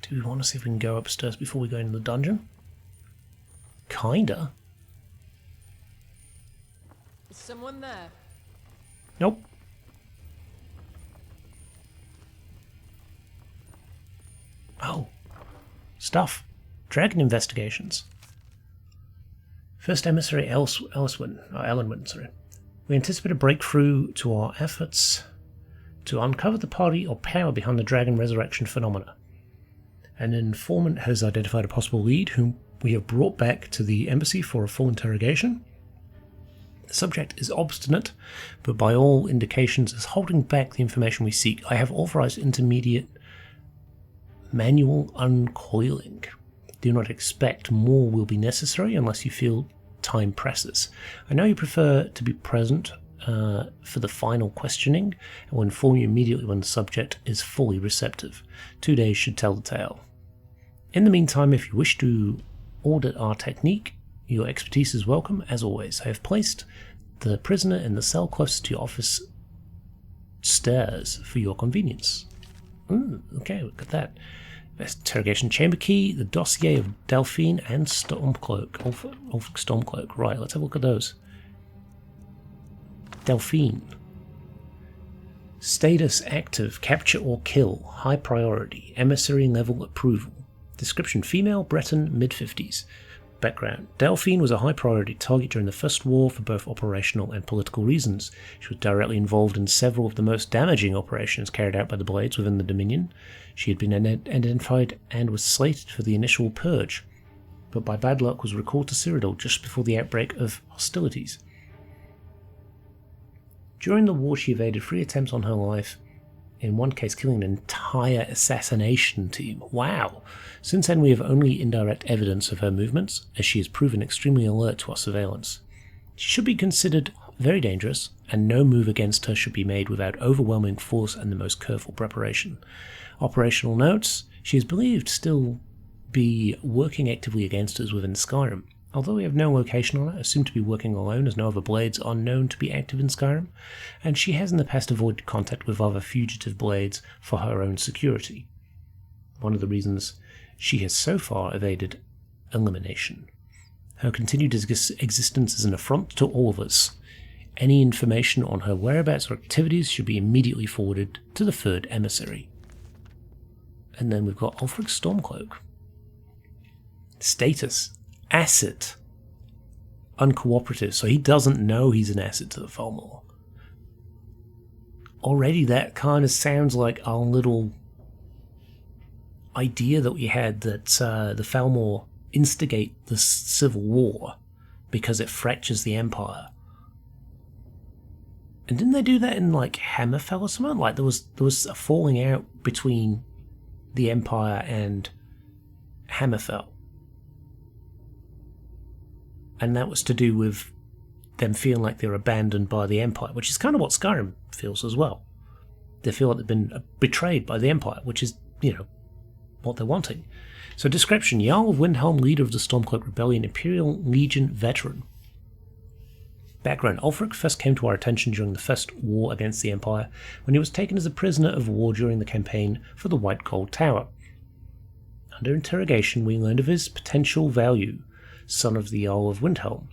Do we want to see if we can go upstairs before we go into the dungeon? Kinda. Is someone there? Nope. Oh. Stuff. Dragon investigations. First emissary Ellenwin, sorry. We anticipate a breakthrough to our efforts to uncover the party or power behind the dragon resurrection phenomena. An informant has identified a possible lead whom we have brought back to the embassy for a full interrogation. The subject is obstinate, but by all indications is holding back the information we seek. I have authorized intermediate manual uncoiling. Do not expect more will be necessary unless you feel time presses. I know you prefer to be present for the final questioning and will inform you immediately when the subject is fully receptive. 2 days should tell the tale. In the meantime, if you wish to audit our technique, your expertise is welcome, as always. I have placed the prisoner in the cell closest to your office stairs for your convenience. Okay, look at that. Interrogation chamber key, the dossier of Delphine and Stormcloak. Ulfric Stormcloak. Right, let's have a look at those. Delphine. Status active, capture or kill, high priority, emissary level approval. Description female, Breton, mid-50s. Background. Delphine was a high priority target during the First War for both operational and political reasons. She was directly involved in several of the most damaging operations carried out by the Blades within the Dominion. She had been identified and was slated for the initial purge, but by bad luck was recalled to Cyrodiil just before the outbreak of hostilities. During the war she evaded 3 attempts on her life, in one case killing an entire assassination team. Wow! Since then we have only indirect evidence of her movements, as she has proven extremely alert to our surveillance. She should be considered very dangerous, and no move against her should be made without overwhelming force and the most careful preparation. Operational notes: she is believed still be working actively against us within Skyrim. Although we have no location on her, assumed to be working alone as no other blades are known to be active in Skyrim, and she has in the past avoided contact with other fugitive blades for her own security. One of the reasons she has so far evaded elimination. Her continued existence is an affront to all of us. Any information on her whereabouts or activities should be immediately forwarded to the third emissary. And then we've got Ulfric's Stormcloak. Status: asset. Uncooperative, so he doesn't know he's an asset to the Thalmor. Already that kind of sounds like our little idea that we had that the Thalmor instigate the civil war because it fractures the Empire. And didn't they do that in like Hammerfell or something? Like there was a falling out between the Empire and Hammerfell. And that was to do with them feeling like they're abandoned by the Empire, which is kind of what Skyrim feels as well. They feel like they've been betrayed by the Empire, which is, what they're wanting. So description: Jarl of Windhelm, leader of the Stormcloak Rebellion, Imperial Legion veteran. Background: Ulfric first came to our attention during the first war against the Empire, when he was taken as a prisoner of war during the campaign for the White Gold Tower. Under interrogation, we learned of his potential value, son of the Jarl of Windhelm,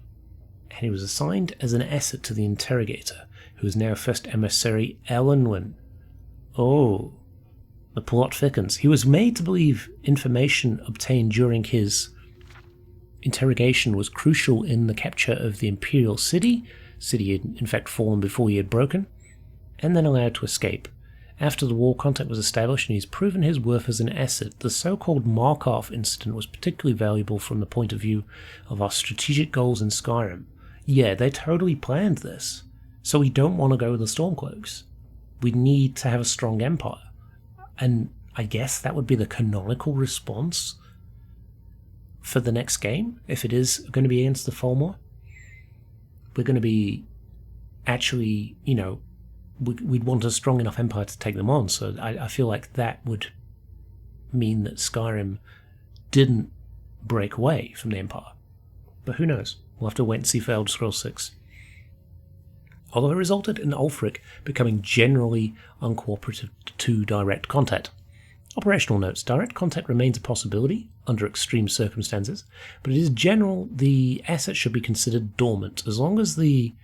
and he was assigned as an asset to the Interrogator, who is now first emissary Elenwen. Oh, the plot thickens. He was made to believe information obtained during his interrogation was crucial in the capture of the Imperial City had in fact fallen before he had broken, and then allowed to escape. After the war, contact was established and he's proven his worth as an asset. The so-called Markov incident was particularly valuable from the point of view of our strategic goals in Skyrim. Yeah, they totally planned this. So we don't want to go with the Stormcloaks. We need to have a strong empire. And I guess that would be the canonical response for the next game, if it is going to be against the Thalmor. We're going to be actually, we'd want a strong enough empire to take them on, so I feel like that would mean that Skyrim didn't break away from the Empire. But who knows? We'll have to wait and see for Elder Scrolls 6. Although it resulted in Ulfric becoming generally uncooperative to direct contact. Operational notes: direct contact remains a possibility under extreme circumstances, but it is general the asset should be considered dormant. As long as the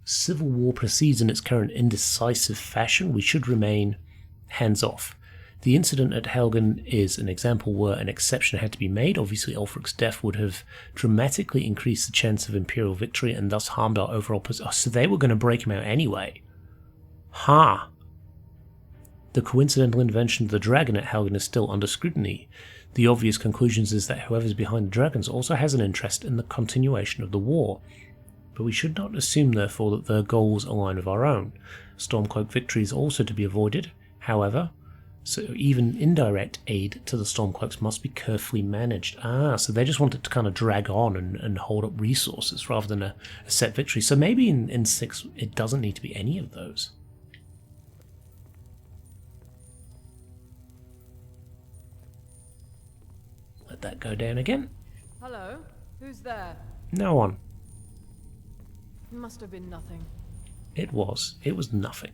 civil war proceeds in its current indecisive fashion, we should remain hands-off. The incident at Helgen is an example where an exception had to be made. Obviously, Ulfric's death would have dramatically increased the chance of Imperial victory and thus harmed our overall position. Oh, so they were going to break him out anyway. Ha! The coincidental invention of the dragon at Helgen is still under scrutiny. The obvious conclusion is that whoever's behind the dragons also has an interest in the continuation of the war. But we should not assume, therefore, that their goals align with our own. Stormcloak victory is also to be avoided, however, so even indirect aid to the Stormcloaks must be carefully managed. So they just want it to kind of drag on and hold up resources rather than a set victory. So maybe in 6 it doesn't need to be any of those. Let that go down again. Hello? Who's there? No one. Must have been nothing. It was. It was nothing.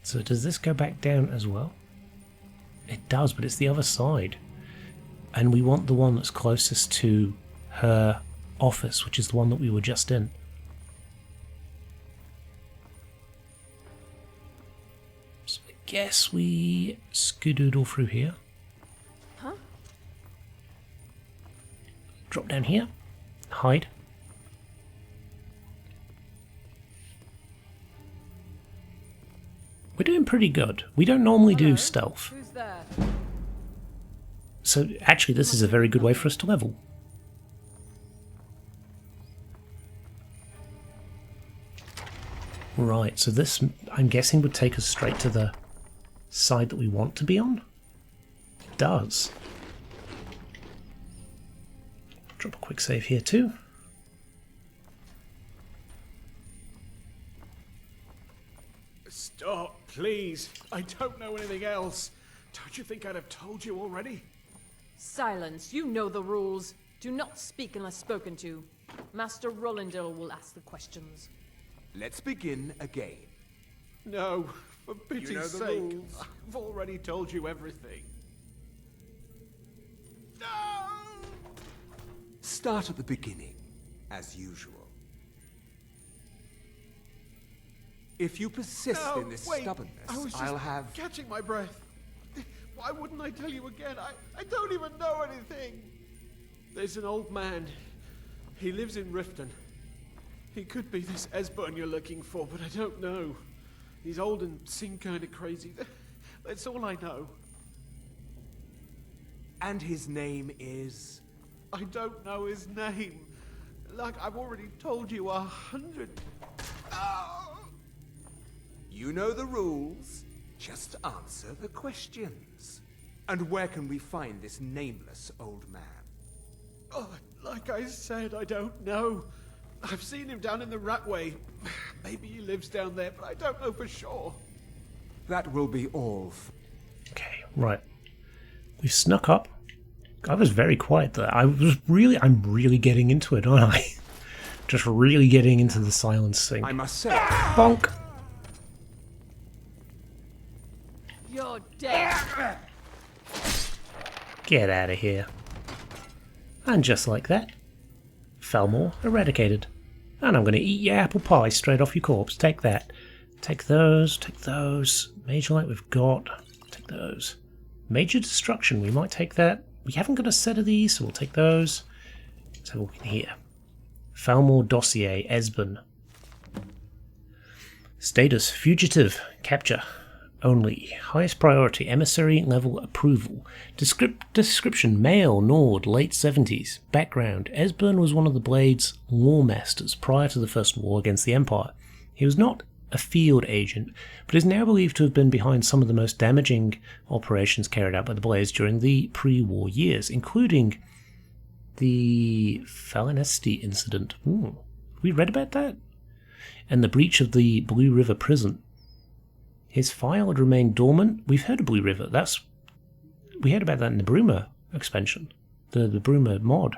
So does this go back down as well? It does, but it's the other side. And we want the one that's closest to her office, which is the one that we were just in. So I guess we skedoodle through here. Huh? Drop down here. Hide. We're doing pretty good. We don't normally do stealth. Who's there? So actually this is a very good way for us to level. Right, so this, I'm guessing, would take us straight to the side that we want to be on. does. Drop a quick save here too. Stop, please. I don't know anything else. Don't you think I'd have told you already? Silence. You know the rules. Do not speak unless spoken to. Master Rolandil will ask the questions. Let's begin again. No, for pity's You know the sake. rules. I've already told you everything. Start at the beginning, as usual. If you persist No, in this wait. stubbornness, I was just I'll have... catching my breath. Why wouldn't I tell you again? I don't even know anything. There's an old man. He lives in Riften. He could be this Esbern you're looking for, but I don't know. He's old and seemed kind of crazy. That's all I know. And his name is... I don't know his name. Like I've already told you 100. You know the rules. Just answer the questions. And where can we find this nameless old man? Oh, like I said, I don't know. I've seen him down in the Ratway. Maybe he lives down there, but I don't know for sure. That will be all. Okay, right. We've snuck up. I was very quiet there. I'm really getting into it, aren't I? Just really getting into the silence thing. I must say... Bonk! You're dead. Get out of here. And just like that, Falmor eradicated. And I'm going to eat your apple pie straight off your corpse. Take that. Take those. Take those. Major Light we've got. Take those. Major Destruction, we might take that. We haven't got a set of these, so we'll take those. Let's have a look in here. Falmor Dossier, Esbern. Status, Fugitive, Capture. Only. Highest priority, Emissary level approval. Description, male, Nord, late 70s. Background, Esbern was one of the Blade's war masters prior to the First War against the Empire. He was not a field agent, but is now believed to have been behind some of the most damaging operations carried out by the Blades during the pre-war years, including the Falinesti incident. We read about that? And the breach of the Blue River prison. His file had remained dormant. We've heard of Blue River. We heard about that in the Bruma expansion, the Bruma mod.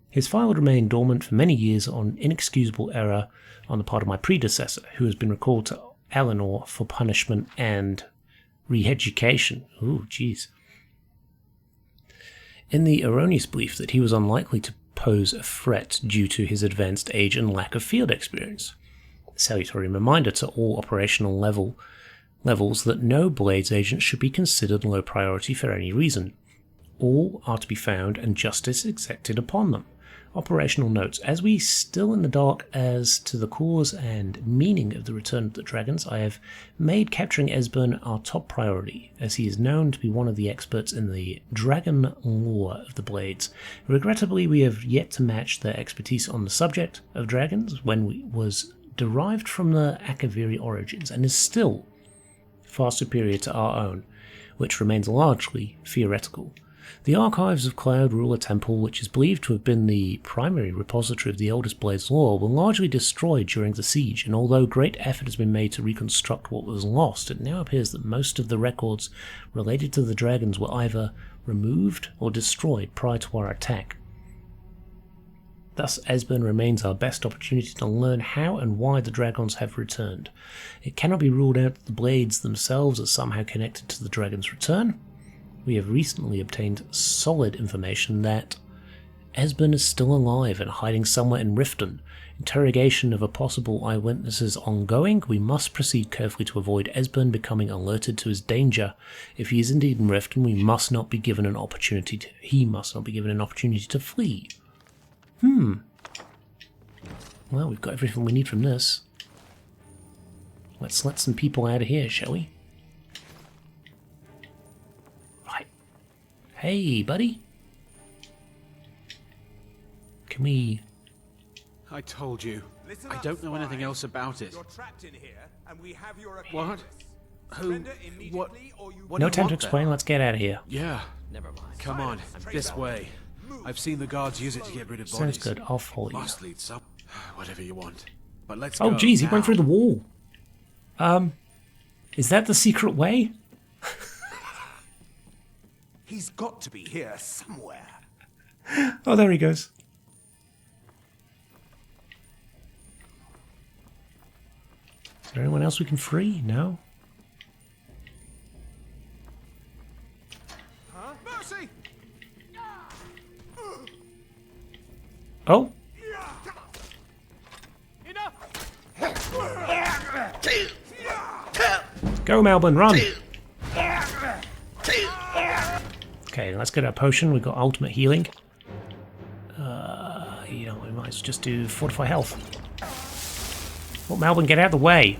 His file had remained dormant for many years on inexcusable error on the part of my predecessor, who has been recalled to Eleanor for punishment and re-education. Ooh, jeez. In the erroneous belief that he was unlikely to pose a threat due to his advanced age and lack of field experience. Salutary reminder to all operational levels that no Blades agent should be considered low priority for any reason. All are to be found and justice exacted upon them. Operational notes. As we still in the dark as to the cause and meaning of the return of the dragons, I have made capturing Esbern our top priority, as he is known to be one of the experts in the dragon lore of the Blades. Regrettably, we have yet to match their expertise on the subject of dragons when we was derived from the Akaviri origins, and is still far superior to our own, which remains largely theoretical. The archives of Cloud Ruler Temple, which is believed to have been the primary repository of the oldest Blade's lore, were largely destroyed during the siege, and although great effort has been made to reconstruct what was lost, it now appears that most of the records related to the dragons were either removed or destroyed prior to our attack. Thus, Esbern remains our best opportunity to learn how and why the dragons have returned. It cannot be ruled out that the Blades themselves are somehow connected to the dragons' return. We have recently obtained solid information that Esbern is still alive and hiding somewhere in Riften. Interrogation of a possible eyewitness is ongoing. We must proceed carefully to avoid Esbern becoming alerted to his danger. If he is indeed in Riften, he must not be given an opportunity to flee. Well, we've got everything we need from this. Let's let some people out of here, shall we? Right. Hey, buddy. Can we... I told you. I don't know anything else about it. You're trapped in here, and we have your What? Who? What? What No do you time to want explain. then? Let's get out of here. Yeah. Never mind. Come on, this way. I've seen the guards use it to get rid of bodies. Sounds good. I'll follow you. Must lead some. Whatever you want. But let's Oh, go. geez, he now. went through the wall. Is that the secret way? He's got to be here somewhere. Oh, there he goes. Is there anyone else we can free? No? Huh? Mercy! Oh! Go, Melbourne, run! Okay, let's get our potion. We've got ultimate healing. You know, we might as well just do fortify health. Oh, Melbourne, get out of the way!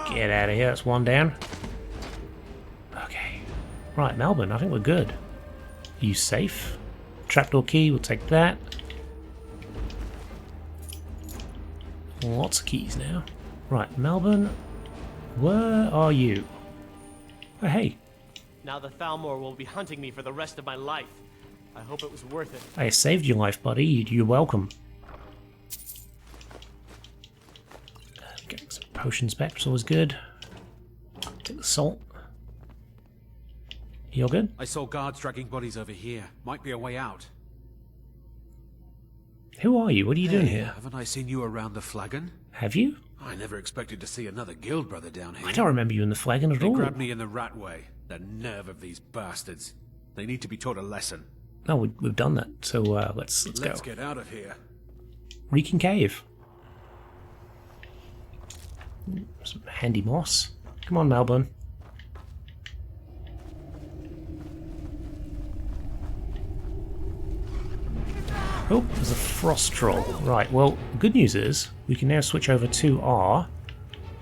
Get out of here, that's one down. Okay. Right, Melbourne, I think we're good. Are you safe? Trapdoor key, we'll take that. Lots of keys now. Right, Melbourne, where are you? Oh, hey. Now the Thalmor will be hunting me for the rest of my life. I hope it was worth it. I saved your life, buddy. You're welcome. Getting some potions back, which is always good. Take the salt. You're good? I saw guards dragging bodies over here. Might be a way out. Who are you? What are you doing here? Haven't I seen you around the flagon? Have you? I never expected to see another guild brother down here. I don't remember you in the flagon at They all. grabbed me in the rat way. The nerve of these bastards. They need to be taught a lesson. No, we've done that. So let's go. Let's get out of here. Reeking Cave. Some handy moss. Come on, Melbourne. Oh, there's a frost troll. Right, well, good news is we can now switch over to our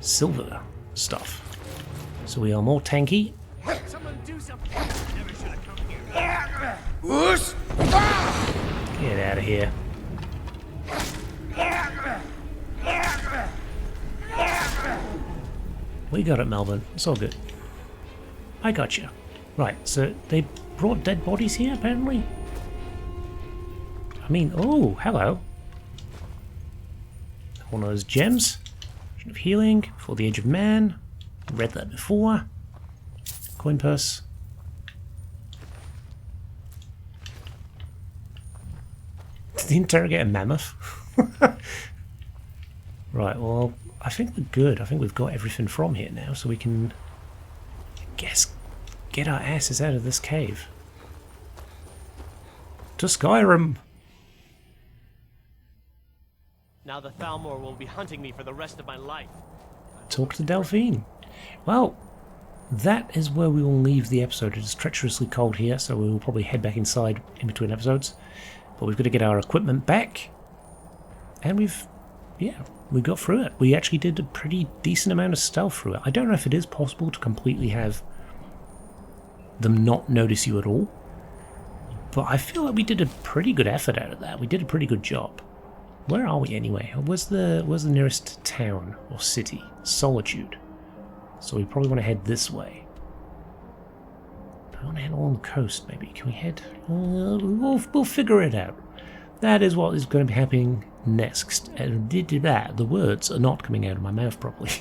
silver stuff. So we are more tanky. Someone do something. Never should have come here. Get out of here. We got it, Melbourne. It's all good. I got you. Right, so they brought dead bodies here, apparently? I mean, oh, hello. One of those gems. Of healing, for the Age of Man. Read that before. Coin purse. Did he interrogate a mammoth? Right, well, I think we're good. I think we've got everything from here now, so we can, I guess, get our asses out of this cave. To Skyrim! Now the Thalmor will be hunting me for the rest of my life. Talk to Delphine. Well, that is where we will leave the episode. It is treacherously cold here, so we will probably head back inside in between episodes. But we've got to get our equipment back. And we got through it. We actually did a pretty decent amount of stealth through it. I don't know if it is possible to completely have them not notice you at all. But I feel like we did a pretty good effort out of that. We did a pretty good job. Where are we anyway? Where's the nearest town or city? Solitude. So we probably want to head this way. I want to head along the coast, maybe. Can we head? We'll figure it out. That is what is going to be happening next. The words are not coming out of my mouth properly.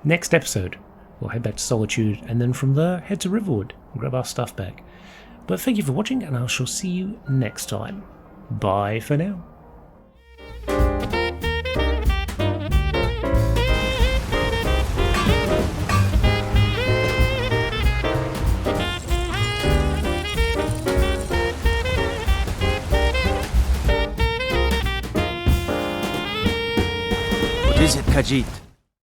Next episode, we'll head back to Solitude, and then from there, head to Riverwood and grab our stuff back. But thank you for watching, and I shall see you next time. Bye for now. What is it, Khajiit?